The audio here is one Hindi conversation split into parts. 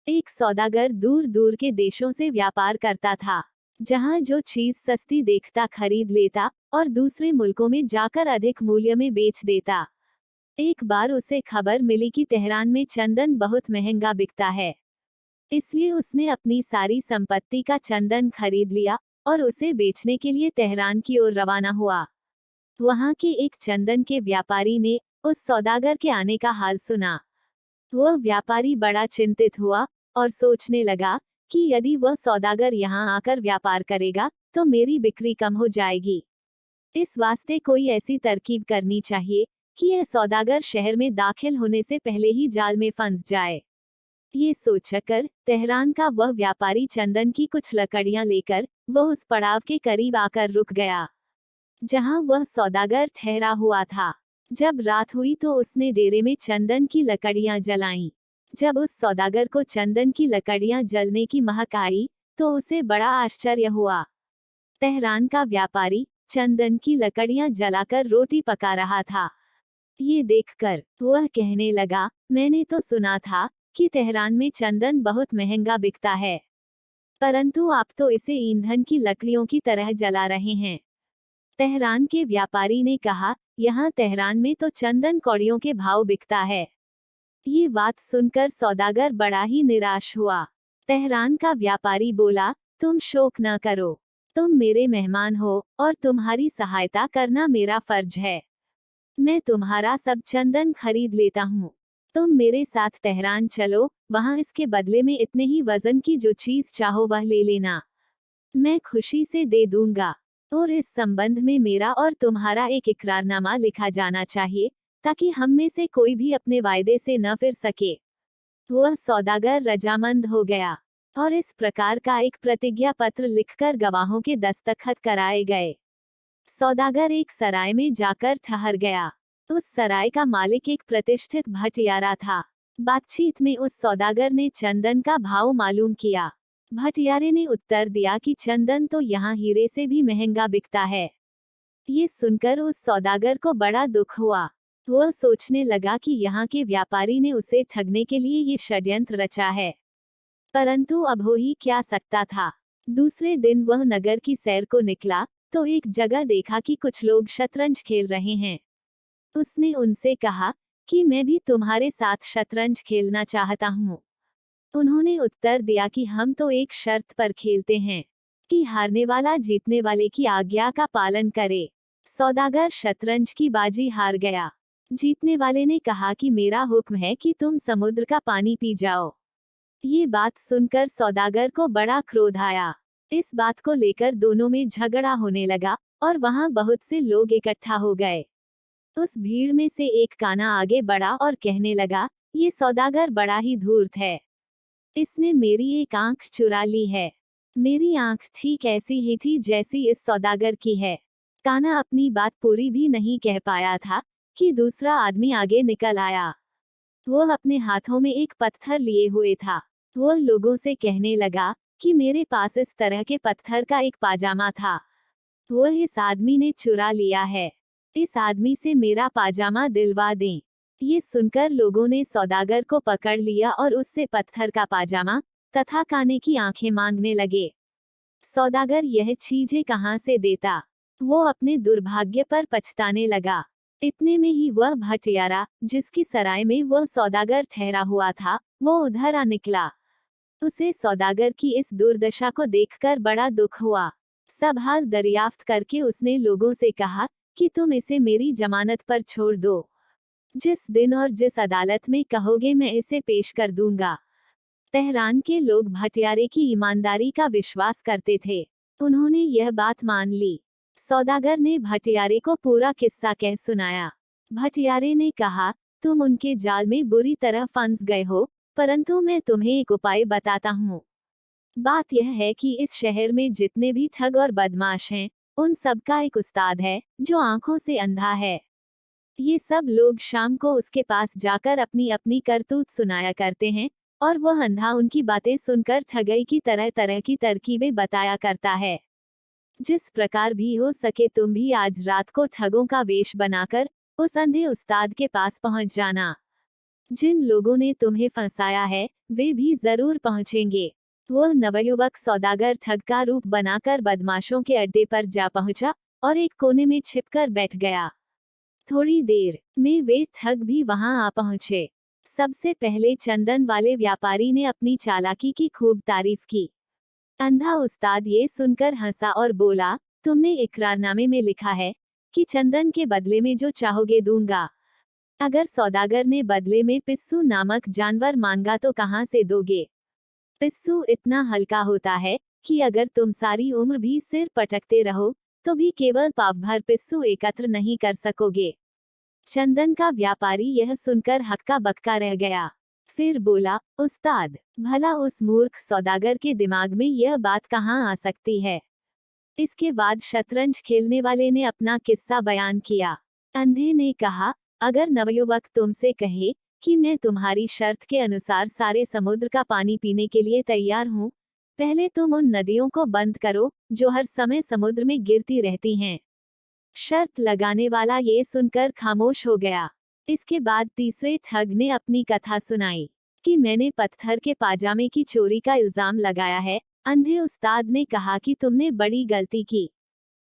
एक सौदागर दूर दूर के देशों से व्यापार करता था, जहां जो चीज सस्ती देखता खरीद लेता और दूसरे मुल्कों में जाकर अधिक मूल्य में बेच देता। एक बार उसे खबर मिली कि तेहरान में चंदन बहुत महंगा बिकता है। इसलिए उसने अपनी सारी संपत्ति का चंदन खरीद लिया और उसे बेचने के लिए तेहरान की ओर रवाना हुआ। वहां के एक चंदन के व्यापारी ने उस सौदागर के आने का हाल सुना। वह व्यापारी बड़ा चिंतित हुआ और सोचने लगा कि यदि वह सौदागर यहाँ आकर व्यापार करेगा तो मेरी बिक्री कम हो जाएगी। इस वास्ते कोई ऐसी तरकीब करनी चाहिए कि यह सौदागर शहर में दाखिल होने से पहले ही जाल में फंस जाए। ये सोचकर तेहरान का वह व्यापारी चंदन की कुछ लकड़ियां लेकर वह उस पड़ाव के करीब आकर रुक गया, जहां वह सौदागर ठहरा हुआ था। जब रात हुई तो उसने डेरे में चंदन की लकड़ियां जलाईं। जब उस सौदागर को चंदन की लकड़ियां जलने की महक आई तो उसे बड़ा आश्चर्य हुआ। तेहरान का व्यापारी चंदन की लकड़ियां जलाकर रोटी पका रहा था। ये देखकर वह कहने लगा, मैंने तो सुना था कि तेहरान में चंदन बहुत महंगा बिकता है, परंतु आप तो इसे ईंधन की लकड़ियों की तरह जला रहे हैं। तेहरान के व्यापारी ने कहा, यहाँ तेहरान में तो चंदन कौड़ियों के भाव बिकता है। ये बात सुनकर सौदागर बड़ा ही निराश हुआ। तेहरान का व्यापारी बोला, तुम शोक न करो, तुम मेरे मेहमान हो और तुम्हारी सहायता करना मेरा फर्ज है। मैं तुम्हारा सब चंदन खरीद लेता हूँ। तुम मेरे साथ तेहरान चलो, वहाँ इसके बदले में इतने ही वजन की जो चीज चाहो वह ले लेना, मैं खुशी से दे दूंगा। और इस संबंध में मेरा और तुम्हारा एक इकरारनामा लिखा जाना चाहिए, ताकि हम में से कोई भी अपने वायदे से न फिर सके। वह सौदागर रजामंद हो गया और इस प्रकार का एक प्रतिज्ञा पत्र लिखकर गवाहों के दस्तखत कराए गए। सौदागर एक सराय में जाकर ठहर गया। उस सराय का मालिक एक प्रतिष्ठित भटियारा था। बातचीत में उस सौदागर ने चंदन का भाव मालूम किया। भटियारे ने उत्तर दिया कि चंदन तो यहाँ हीरे से भी महंगा बिकता है। ये सुनकर उस सौदागर को बड़ा दुख हुआ। वह सोचने लगा कि यहाँ के व्यापारी ने उसे ठगने के लिए ये षड्यंत्र रचा है, परंतु अब हो ही क्या सकता था। दूसरे दिन वह नगर की सैर को निकला तो एक जगह देखा कि कुछ लोग शतरंज खेल रहे हैं। उसने उनसे कहा कि मैं भी तुम्हारे साथ शतरंज खेलना चाहता हूँ। उन्होंने उत्तर दिया कि हम तो एक शर्त पर खेलते हैं कि हारने वाला जीतने वाले की आज्ञा का पालन करे। सौदागर शतरंज की बाजी हार गया। जीतने वाले ने कहा कि मेरा हुक्म है कि तुम समुद्र का पानी पी जाओ। ये बात सुनकर सौदागर को बड़ा क्रोध आया। इस बात को लेकर दोनों में झगड़ा होने लगा और वहां बहुत से लोग इकट्ठा हो गए। उस भीड़ में से एक काना आगे बढ़ा और कहने लगा, ये सौदागर बड़ा ही धूर्त है, इसने मेरी एक आंख चुरा ली है। मेरी आंख ठीक ऐसी ही थी जैसी इस सौदागर की है। काना अपनी बात पूरी भी नहीं कह पाया था कि दूसरा आदमी आगे निकल आया। वह अपने हाथों में एक पत्थर लिए हुए था। वह लोगों से कहने लगा कि मेरे पास इस तरह के पत्थर का एक पाजामा था, वह इस आदमी ने चुरा लिया है। इस आदमी से मेरा पाजामा दिलवा दें। ये सुनकर लोगों ने सौदागर को पकड़ लिया और उससे पत्थर का पाजामा तथा काने की आंखें मांगने लगे। सौदागर यह चीजें कहाँ से देता, वो अपने दुर्भाग्य पर पछताने लगा। इतने में ही वह भटियारा जिसकी सराय में वह सौदागर ठहरा हुआ था, वो उधर आ निकला। उसे सौदागर की इस दुर्दशा को देखकर बड़ा दुख हुआ। सब हाल दरियाफ्त करके उसने लोगों से कहा कि तुम इसे मेरी जमानत पर छोड़ दो। जिस दिन और जिस अदालत में कहोगे मैं इसे पेश कर दूंगा। तेहरान के लोग भटियारे की ईमानदारी का विश्वास करते थे। उन्होंने यह बात मान ली। सौदागर ने भटियारे को पूरा किस्सा कह सुनाया। भटियारे ने कहा, तुम उनके जाल में बुरी तरह फंस गए हो, परंतु मैं तुम्हें एक उपाय बताता हूँ। बात यह है कि इस शहर में जितने भी ठग और बदमाश हैं, उन सब का एक उस्ताद है जो आंखों से अंधा है। ये सब लोग शाम को उसके पास जाकर अपनी अपनी करतूत सुनाया करते हैं और वह अंधा उनकी बातें सुनकर ठगई की तरह तरह की तरकीबें बताया करता है। जिस प्रकार भी हो सके तुम भी आज रात को ठगों का वेश बनाकर उस अंधे उस्ताद के पास पहुंच जाना। जिन लोगों ने तुम्हें फंसाया है वे भी जरूर पहुंचेंगे। वह नवयुवक सौदागर ठग का रूप बनाकर बदमाशों के अड्डे पर जा पहुंचा और एक कोने में छिपकर बैठ गया। थोड़ी देर में वे ठग भी वहां आ पहुंचे। सबसे पहले चंदन वाले व्यापारी ने अपनी चालाकी की खूब तारीफ की। अंधा उस्ताद ये सुनकर हंसा और बोला, तुमने इकरारनामे में लिखा है कि चंदन के बदले में जो चाहोगे दूंगा। अगर सौदागर ने बदले में पिस्सू नामक जानवर मांगा तो कहां से दोगे? पिस्सू इतना हल्का होता है कि अगर तुम सारी उम्र भी सिर पटकते रहो तो भी केवल पाव भर पिस्सू एकत्र नहीं कर सकोगे। चंदन का व्यापारी यह सुनकर हक्का बक्का रह गया। फिर बोला, उस्ताद, भला उस मूर्ख सौदागर के दिमाग में यह बात कहाँ आ सकती है? इसके बाद शतरंज खेलने वाले ने अपना किस्सा बयान किया। अंधे ने कहा, अगर नवयुवक तुमसे कहे कि मैं तुम्हारी शर्त के अनुसार सारे समुद्र का पानी पीने के लिए तैयार हूँ, पहले तुम उन नदियों को बंद करो जो हर समय समुद्र में गिरती रहती हैं। शर्त लगाने वाला ये सुनकर खामोश हो गया। इसके बाद तीसरे ठग ने अपनी कथा सुनाई कि मैंने पत्थर के पाजामे की चोरी का इल्जाम लगाया है। अंधे उस्ताद ने कहा कि तुमने बड़ी गलती की।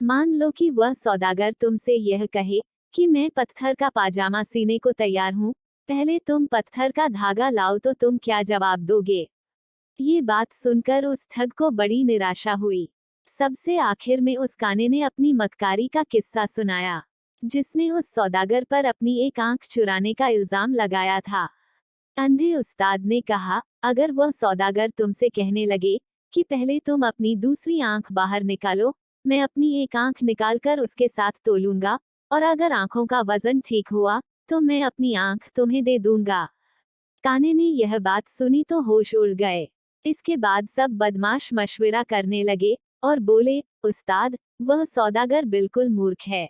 मान लो कि वह सौदागर तुमसे यह कहे कि मैं पत्थर का पाजामा सीने को तैयार हूँ, पहले तुम पत्थर का धागा लाओ, तो तुम क्या जवाब दोगे? ये बात सुनकर उस ठग को बड़ी निराशा हुई। सबसे आखिर में उस काने ने अपनी मक्कारी का किस्सा सुनाया, जिसने उस सौदागर पर अपनी एक आंख चुराने का इल्जाम लगाया था। अंधे उस्ताद ने कहा, अगर वह सौदागर तुमसे कहने लगे कि पहले तुम अपनी दूसरी आंख बाहर निकालो, मैं अपनी एक आंख निकालकर उसके साथ तोलूंगा, और अगर आंखों का वजन ठीक हुआ तो मैं अपनी आंख तुम्हें दे दूंगा। काने ने यह बात सुनी तो होश उड़ गए। इसके बाद सब बदमाश मशविरा करने लगे और बोले, उस्ताद, वह सौदागर बिल्कुल मूर्ख है,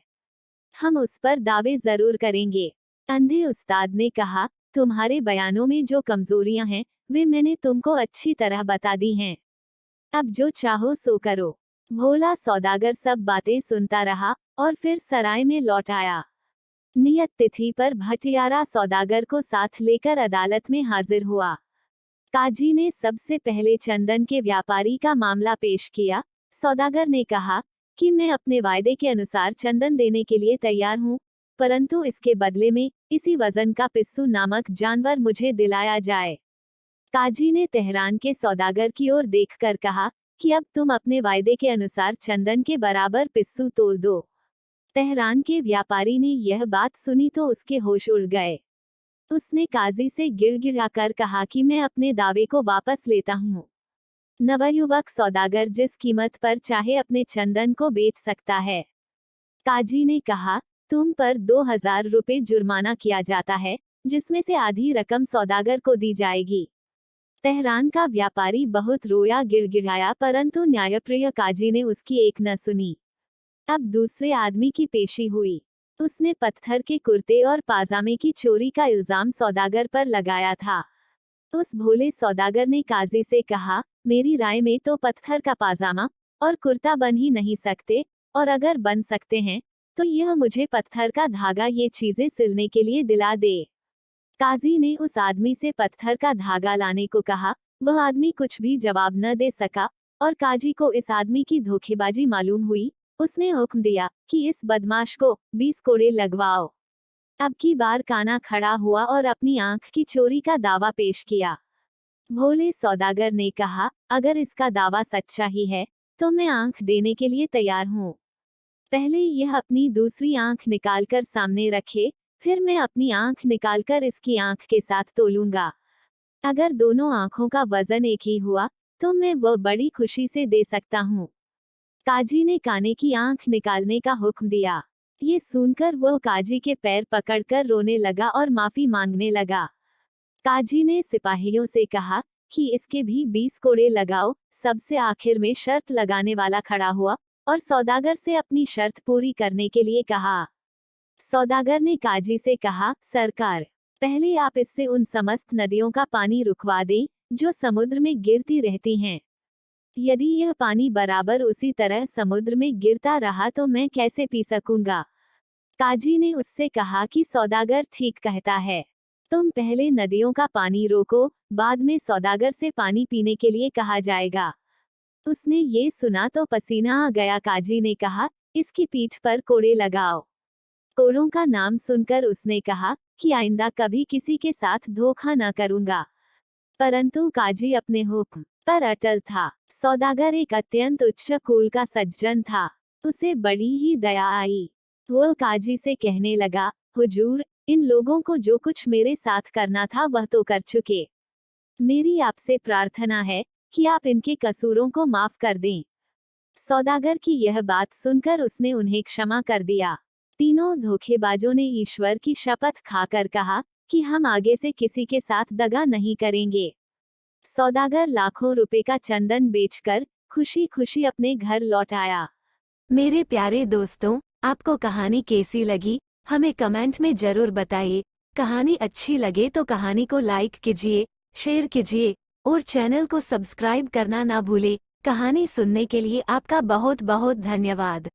हम उस पर दावे जरूर करेंगे। अंधे उस्ताद ने कहा, तुम्हारे बयानों में जो कमजोरियां हैं वे मैंने तुमको अच्छी तरह बता दी हैं। अब जो चाहो सो करो। भोला सौदागर सब बातें सुनता रहा और फिर सराय में लौट आया। नियत तिथि पर भटियारा सौदागर को साथ लेकर अदालत में हाजिर हुआ। काजी ने सबसे पहले चंदन के व्यापारी का मामला पेश किया। सौदागर ने कहा कि मैं अपने वायदे के अनुसार चंदन देने के लिए तैयार हूँ, परंतु इसके बदले में इसी वजन का पिस्सू नामक जानवर मुझे दिलाया जाए। काजी ने तेहरान के सौदागर की ओर देखकर कहा कि अब तुम अपने वायदे के अनुसार चंदन के बराबर पिस्सू तोल दो। तेहरान के व्यापारी ने यह बात सुनी तो उसके होश उड़ गए। उसने काजी से गिड़गिड़ाकर कहा कि मैं अपने दावे को वापस लेता हूँ। नवयुवक सौदागर जिस कीमत पर चाहे अपने चंदन को बेच सकता है। काजी ने कहा, तुम पर 2000 रुपए जुर्माना किया जाता है, जिसमें से आधी रकम सौदागर को दी जाएगी। तेहरान का व्यापारी बहुत रोया गिड़गिड़ाया, परंतु न्यायप्रिय काजी ने उसकी एक न सुनी। अब दूसरे आदमी की पेशी हुई। उसने पत्थर के कुर्ते और पाजामे की चोरी का इल्जाम सौदागर पर लगाया था। उस भोले सौदागर ने काजी से कहा, मेरी राय में तो पत्थर का पाजामा और कुर्ता बन ही नहीं सकते, और अगर बन सकते हैं तो यह मुझे पत्थर का धागा ये चीजें सिलने के लिए दिला दे। काजी ने उस आदमी से पत्थर का धागा लाने को कहा। वह आदमी कुछ भी जवाब न दे सका और काजी को इस आदमी की धोखेबाजी मालूम हुई। उसने हुक्म दिया कि इस बदमाश को 20 कोड़े लगवाओ। अब की बार काना खड़ा हुआ और अपनी आंख की चोरी का दावा पेश किया। भोले सौदागर ने कहा, अगर इसका दावा सच्चा ही है तो मैं आंख देने के लिए तैयार हूँ। पहले यह अपनी दूसरी आंख निकालकर सामने रखे, फिर मैं अपनी आंख निकालकर इसकी आंख के साथ तोलूंगा। अगर दोनों आंखों का वजन एक ही हुआ तो मैं वह बड़ी खुशी से दे सकता हूँ। काजी ने काने की आंख निकालने का हुक्म दिया। ये सुनकर वह काजी के पैर पकड़कर रोने लगा और माफी मांगने लगा। काजी ने सिपाहियों से कहा कि इसके भी 20 कोड़े लगाओ। सबसे आखिर में शर्त लगाने वाला खड़ा हुआ और सौदागर से अपनी शर्त पूरी करने के लिए कहा। सौदागर ने काजी से कहा, सरकार, पहले आप इससे उन समस्त नदियों का पानी रुकवा दें जो समुद्र में गिरती रहती हैं। यदि यह पानी बराबर उसी तरह समुद्र में गिरता रहा तो मैं कैसे पी सकूंगा? काजी ने उससे कहा कि सौदागर ठीक कहता है। तुम पहले नदियों का पानी रोको, बाद में सौदागर से पानी पीने के लिए कहा जाएगा। उसने ये सुना तो पसीना आ गया। काजी ने कहा, इसकी पीठ पर कोड़े लगाओ। कोड़ों का नाम सुनकर उसने कहा कि आइंदा कभी किसी के साथ धोखा न करूंगा। परंतु काजी अपने हुक्म पर अटल था। सौदागर एक अत्यंत उच्च कुल का सज्जन था। उसे बड़ी ही दया आई। वो काजी से कहने लगा, हुजूर, इन लोगों को जो कुछ मेरे साथ करना था वह तो कर चुके। मेरी आपसे प्रार्थना है कि आप इनके कसूरों को माफ कर दें। सौदागर की यह बात सुनकर उसने उन्हें क्षमा कर दिया। तीनों धोखेबाजों ने ईश्वर की शपथ खाकर कहा कि हम आगे से किसी के साथ दगा नहीं करेंगे। सौदागर लाखों रुपए का चंदन बेचकर खुशी खुशी अपने घर लौट आया। मेरे प्यारे दोस्तों, आपको कहानी कैसी लगी हमें कमेंट में जरूर बताइए। कहानी अच्छी लगे तो कहानी को लाइक कीजिए, शेयर कीजिए और चैनल को सब्सक्राइब करना ना भूले। कहानी सुनने के लिए आपका बहुत बहुत धन्यवाद।